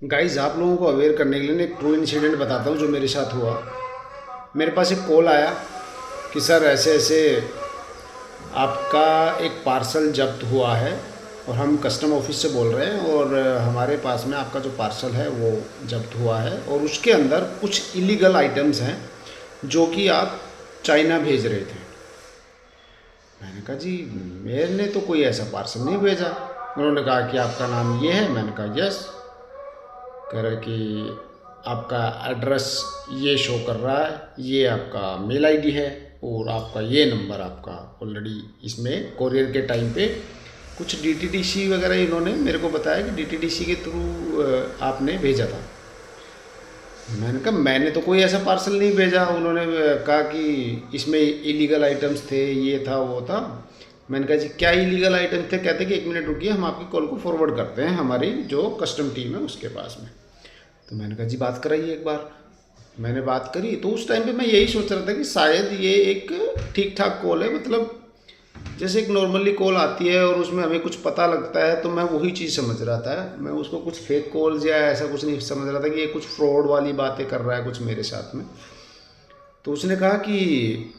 Guys, आप लोगों को अवेयर करने के लिए एक ट्रू इंसिडेंट बताता हूँ जो मेरे साथ हुआ। मेरे पास एक कॉल आया कि सर ऐसे ऐसे आपका एक पार्सल जब्त हुआ है और हम कस्टम ऑफिस से बोल रहे हैं और हमारे पास में आपका जो पार्सल है वो जब्त हुआ है और उसके अंदर कुछ इलीगल आइटम्स हैं जो कि आप चाइना भेज रहे थे। मैंने कहा जी, मैंने तो कोई ऐसा पार्सल नहीं भेजा। उन्होंने कहा कि आपका नाम ये है। मैंने कहा यस। कह रहे कि आपका एड्रेस ये शो कर रहा है, ये आपका मेल आईडी है और आपका ये नंबर आपका ऑलरेडी इसमें कोरियर के टाइम पे कुछ डीटीडीसी वगैरह इन्होंने मेरे को बताया कि डीटीडीसी के थ्रू आपने भेजा था। मैंने कहा मैंने तो कोई ऐसा पार्सल नहीं भेजा। उन्होंने कहा कि इसमें इलीगल आइटम्स थे, ये था वो था। मैंने कहा जी क्या इलीगल आइटम्स थे? कहते कि 1 मिनट रुकिए, हम आपकी कॉल को फॉरवर्ड करते हैं हमारी जो कस्टम टीम है उसके पास में। तो मैंने कहा जी बात कराइए एक बार। मैंने बात करी तो उस टाइम पे मैं यही सोच रहा था कि शायद ये एक ठीक ठाक कॉल है, मतलब जैसे एक नॉर्मली कॉल आती है और उसमें हमें कुछ पता लगता है तो मैं वही चीज़ समझ रहा था। मैं उसको कुछ फेक कॉल्स या ऐसा कुछ नहीं समझ रहा था कि ये कुछ फ्रॉड वाली बातें कर रहा है कुछ मेरे साथ में। तो उसने कहा कि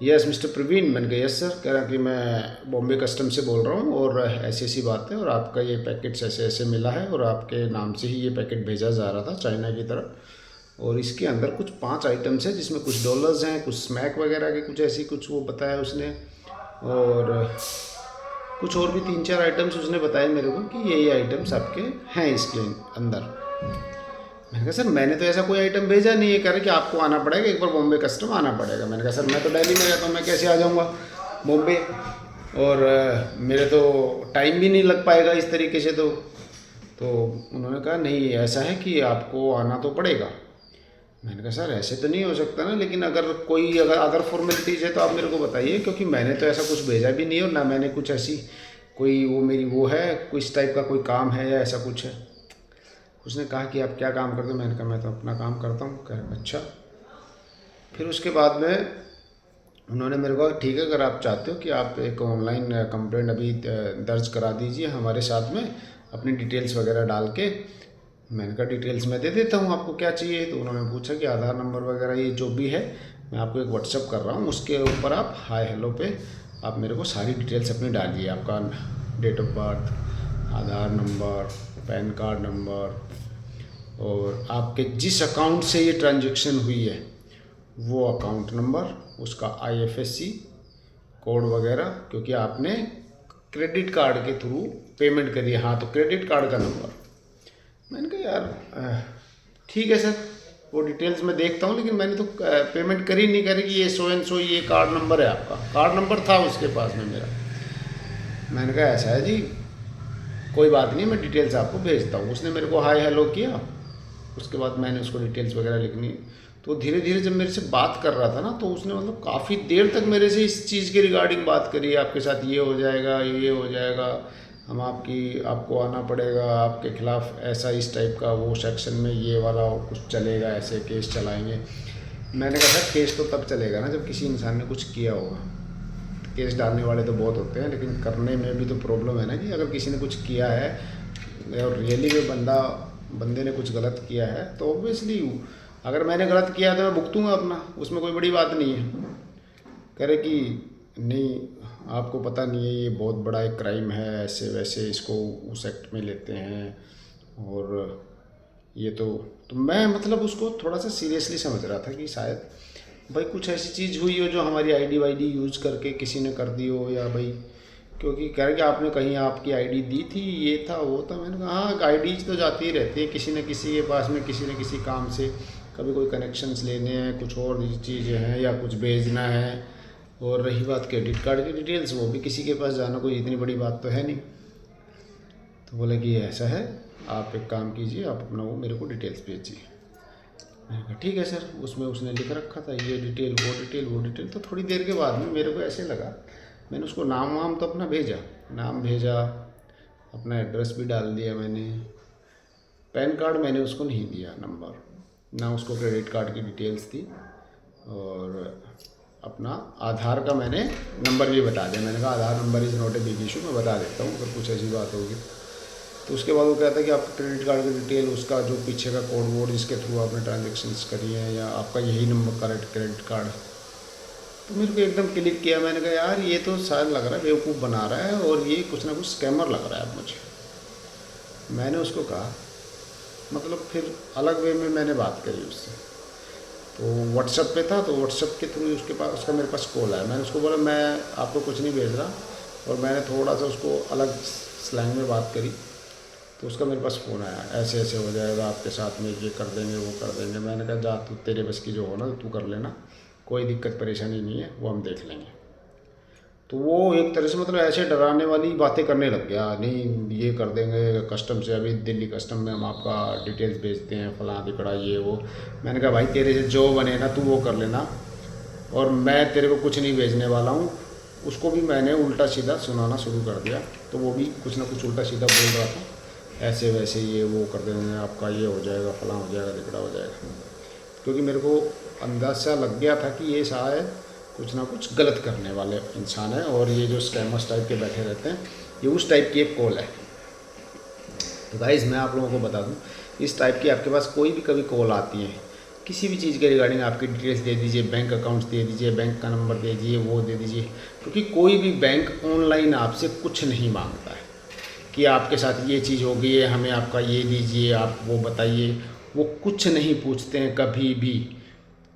यस मिस्टर प्रवीण। मैंने कहा यस सर। कह रहा कि मैं बॉम्बे कस्टम से बोल रहा हूँ और ऐसी ऐसी बात है और आपका ये पैकेट ऐसे ऐसे मिला है और आपके नाम से ही ये पैकेट भेजा जा रहा था चाइना की तरफ और इसके अंदर कुछ 5 आइटम्स हैं जिसमें कुछ डॉलर्स हैं, कुछ स्मैक वगैरह के कुछ ऐसी कुछ वो बताया उसने और कुछ और भी 3-4 आइटम्स उसने बताए मेरे को कि ये आइटम्स आपके हैं इसके अंदर। मैंने कहा सर मैंने तो ऐसा कोई आइटम भेजा नहीं है। कह रहे कि आपको आना पड़ेगा, एक बार बॉम्बे कस्टम आना पड़ेगा। मैंने कहा सर मैं तो दिल्ली में रहता हूँ, मैं कैसे आ जाऊँगा बॉम्बे और मेरे तो टाइम भी नहीं लग पाएगा इस तरीके से। तो उन्होंने कहा नहीं ऐसा है कि आपको आना तो पड़ेगा। मैंने कहा सर ऐसे तो नहीं हो सकता ना, लेकिन अगर अदर फॉर्मेलिटीज़ है तो आप मेरे को बताइए, क्योंकि मैंने तो ऐसा कुछ भेजा भी नहीं है और ना मैंने कुछ ऐसी कोई वो मेरी वो है कोई इस टाइप का कोई काम है या ऐसा कुछ है। उसने कहा कि आप क्या काम करते हो? मैंने कहा मैं तो अपना काम करता हूँ। कह रहे अच्छा। फिर उसके बाद में उन्होंने मेरे को कहा ठीक है, अगर आप चाहते हो कि आप एक ऑनलाइन कंप्लेंट अभी दर्ज करा दीजिए हमारे साथ में अपनी डिटेल्स वगैरह डाल के। मैंने कहा डिटेल्स मैं दे देता हूँ, आपको क्या चाहिए? तो उन्होंने पूछा कि आधार नंबर वगैरह ये जो भी है मैं आपको एक व्हाट्सअप कर रहा हूँ, उसके ऊपर आप हाय हेलो पे आप मेरे को सारी डिटेल्स अपनी डालिए, आपका date of birth, Aadhaar number, PAN card number और आपके जिस अकाउंट से ये ट्रांजैक्शन हुई है वो अकाउंट नंबर, उसका आईएफएससी कोड वगैरह, क्योंकि आपने क्रेडिट कार्ड के थ्रू पेमेंट करी है। हाँ, तो क्रेडिट कार्ड का नंबर। मैंने कहा यार ठीक है सर, वो डिटेल्स मैं देखता हूँ, लेकिन मैंने तो पेमेंट करी नहीं। करी कि ये सो एंड सो ये कार्ड नंबर है आपका। कार्ड नंबर था उसके पास में मेरा। मैंने कहा ऐसा है जी, कोई बात नहीं, मैं डिटेल्स आपको भेजता हूँ। उसने मेरे को हाय हेलो किया, उसके बाद मैंने उसको डिटेल्स वगैरह लिखनी। तो धीरे धीरे जब मेरे से बात कर रहा था ना, तो उसने मतलब काफ़ी देर तक मेरे से इस चीज़ के रिगार्डिंग बात करी। आपके साथ ये हो जाएगा, ये हो जाएगा, हम आपको आना पड़ेगा, आपके खिलाफ़ ऐसा इस टाइप का वो सेक्शन में ये वाला कुछ चलेगा, ऐसे केस चलाएंगे। मैंने कहा सर केस तो तब चलेगा ना जब किसी इंसान ने कुछ किया होगा। केस डालने वाले तो बहुत होते हैं, लेकिन करने में भी तो प्रॉब्लम है ना, कि अगर किसी ने कुछ किया है और रियली में बंदे ने कुछ गलत किया है तो ऑब्वियसली अगर मैंने गलत किया है तो मैं भुगतूंगा अपना, उसमें कोई बड़ी बात नहीं है। कह रहे कि नहीं आपको पता नहीं है ये बहुत बड़ा एक क्राइम है, ऐसे वैसे इसको उस एक्ट में लेते हैं और ये तो मैं मतलब उसको थोड़ा सा सीरियसली समझ रहा था कि शायद भाई कुछ ऐसी चीज़ हुई हो जो हमारी आईडी वाईडी यूज़ करके किसी ने कर दी हो, या भाई क्योंकि कह रहे कि आपने कहीं आपकी आईडी दी थी, ये था वो था। मैंने कहा हाँ आईडीज तो जाती ही रहती है किसी न किसी के पास में, किसी न किसी काम से, कभी कोई कनेक्शंस लेने हैं, कुछ और चीज़ें हैं या कुछ भेजना है। और रही बात क्रेडिट कार्ड की डिटेल्स, वो भी किसी के पास जाना कोई इतनी बड़ी बात तो है नहीं। तो बोले कि ऐसा है, आप एक काम कीजिए, आप अपना वो मेरे को डिटेल्स भेजिए। मैंने कहा ठीक है सर। उसमें उसने लिख रखा था ये डिटेल वो डिटेल वो डिटेल। तो थोड़ी देर के बाद में मेरे को ऐसे लगा, मैंने उसको नाम वाम तो अपना भेजा, नाम भेजा, अपना एड्रेस भी डाल दिया मैंने। पैन कार्ड मैंने उसको नहीं दिया नंबर, ना उसको क्रेडिट कार्ड की डिटेल्स थी, और अपना आधार का मैंने नंबर भी बता दिया। मैंने कहा Aadhaar number is not a big issue, मैं बता देता हूँ अगर कुछ ऐसी बात होगी। तो उसके बाद वो कहता है कि आपका क्रेडिट कार्ड की डिटेल, उसका जो पीछे का कोड वोड जिसके थ्रू आपने ट्रांजेक्शन्स करी है, या आपका यही नंबर का क्रेडिट कार्ड। तो मेरे को एकदम क्लिक किया, मैंने कहा यार ये तो शायद लग रहा है बेवकूफ़ बना रहा है और ये कुछ ना कुछ स्कैमर लग रहा है अब मुझे। मैंने उसको कहा, मतलब फिर अलग वे में मैंने बात करी उससे। तो व्हाट्सएप पे था, तो व्हाट्सएप के थ्रू उसका मेरे पास कॉल आया। मैंने उसको बोला मैं आपको कुछ नहीं भेज रहा, और मैंने थोड़ा सा उसको अलग स्लैंग में बात करी। तो उसका मेरे पास फ़ोन आया, ऐसे ऐसे हो जाएगा आपके साथ में, ये कर देंगे वो कर देंगे। मैंने कहा जा तू, तेरे बस की जो हो ना तू कर लेना, कोई दिक्कत परेशानी नहीं है, वो हम देख लेंगे। तो वो एक तरह से मतलब ऐसे डराने वाली बातें करने लग गया, नहीं ये कर देंगे कस्टम से, अभी दिल्ली कस्टम में हम आपका डिटेल्स भेजते हैं, फलां तिकड़ा ये वो। मैंने कहा भाई तेरे से जो बने ना तू वो कर लेना, और मैं तेरे को कुछ नहीं भेजने वाला हूँ। उसको भी मैंने उल्टा सीधा सुनाना शुरू कर दिया, तो वो भी कुछ ना कुछ उल्टा सीधा बोल रहा था, ऐसे वैसे ये वो कर देंगे आपका, ये हो जाएगा फलां हो जाएगा तिकड़ा हो जाएगा। क्योंकि मेरे को अंदाज़ा लग गया था कि ये शायद कुछ ना कुछ गलत करने वाले इंसान है, और ये जो स्कैमर्स टाइप के बैठे रहते हैं, ये उस टाइप की एक कॉल है। तो गाइस मैं आप लोगों को बता दूं, इस टाइप की आपके पास कोई भी कभी कॉल आती है किसी भी चीज़ के रिगार्डिंग, आपकी डिटेल्स दे दीजिए, बैंक अकाउंट्स दे दीजिए, बैंक का नंबर दे दीजिए, वो दे दीजिए। क्योंकि कोई भी बैंक ऑनलाइन आपसे कुछ नहीं मांगता है कि आपके साथ ये चीज़ हो गई है, हमें आपका ये दीजिए, आप वो बताइए। वो कुछ नहीं पूछते हैं कभी भी,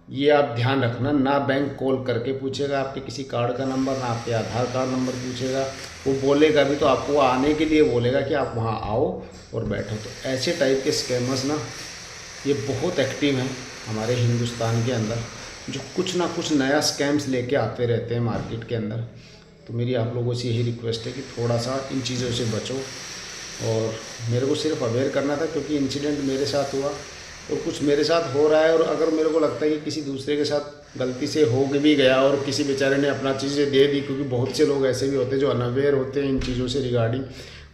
ये आप ध्यान रखना। ना बैंक कॉल करके पूछेगा आपके किसी कार्ड का नंबर, ना आपके आधार कार्ड नंबर पूछेगा। वो बोलेगा भी तो आपको आने के लिए बोलेगा कि आप वहाँ आओ और बैठो। तो ऐसे टाइप के स्कैमर्स ना ये बहुत एक्टिव हैं हमारे हिंदुस्तान के अंदर, जो कुछ ना कुछ नया स्कैम्स लेके आते रहते हैं मार्केट के अंदर। तो मेरी आप लोगों से यही रिक्वेस्ट है कि थोड़ा सा इन चीज़ों से बचो। और मेरे को सिर्फ अवेयर करना था क्योंकि इंसिडेंट मेरे साथ हुआ और कुछ मेरे साथ हो रहा है, और अगर मेरे को लगता है कि किसी दूसरे के साथ गलती से हो भी गया और किसी बेचारे ने अपना चीज़ें दे दी, क्योंकि बहुत से लोग ऐसे भी होते हैं जो अनअवेयर होते हैं इन चीज़ों से रिगार्डिंग,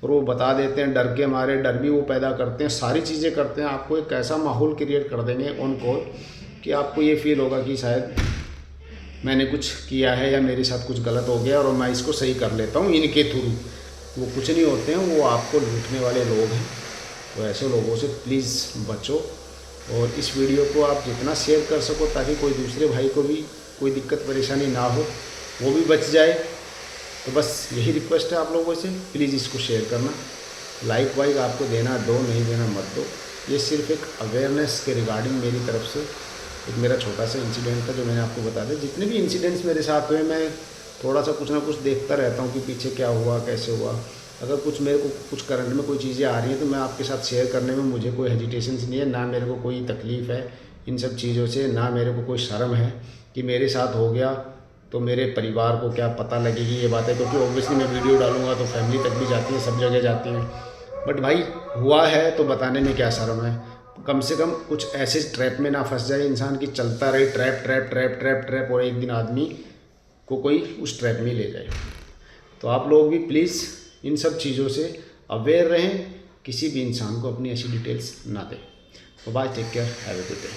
और वो बता देते हैं डर के मारे, डर भी वो पैदा करते हैं, सारी चीज़ें करते हैं। आपको एक ऐसा माहौल क्रिएट कर देंगे ऑन कॉल कि आपको ये फील होगा कि शायद मैंने कुछ किया है या मेरे साथ कुछ गलत हो गया और मैं इसको सही कर लेता हूँ इनके थ्रू। वो कुछ नहीं होते हैं, वो आपको लूटने वाले लोग हैं। तो ऐसे लोगों से प्लीज़ बचो, और इस वीडियो को आप जितना शेयर कर सको ताकि कोई दूसरे भाई को भी कोई दिक्कत परेशानी ना हो, वो भी बच जाए। तो बस यही रिक्वेस्ट है आप लोगों से, प्लीज़ इसको शेयर करना। लाइक वाइक आपको देना दो, नहीं देना मत दो। ये सिर्फ एक अवेयरनेस के रिगार्डिंग मेरी तरफ से एक मेरा छोटा सा इंसिडेंट था जो मैंने आपको बता दिया। जितने भी इंसिडेंट्स मेरे साथ हुए, मैं थोड़ा सा कुछ ना कुछ देखता रहता हूँ कि पीछे क्या हुआ, कैसे हुआ। अगर कुछ मेरे को कुछ करंट में कोई चीज़ें आ रही हैं तो मैं आपके साथ शेयर करने में मुझे कोई हेजिटेशन नहीं है, ना मेरे को कोई तकलीफ़ है इन सब चीज़ों से, ना मेरे को कोई शर्म है कि मेरे साथ हो गया तो मेरे परिवार को क्या पता लगेगी ये बात है। क्योंकि ऑब्वियसली मैं वीडियो डालूंगा तो फैमिली तक भी जाती है, सब जगह जाती हैं। बट भाई हुआ है तो बताने में क्या शर्म है। कम से कम कुछ ऐसे ट्रैप में ना फंस जाए इंसान की चलता रहे trap trap trap trap trap, और एक दिन आदमी को कोई उस ट्रैप में ले जाए। तो आप लोग भी प्लीज़ इन सब चीज़ों से अवेयर रहें, किसी भी इंसान को अपनी ऐसी डिटेल्स ना दें। तो bye, take care, have a good day.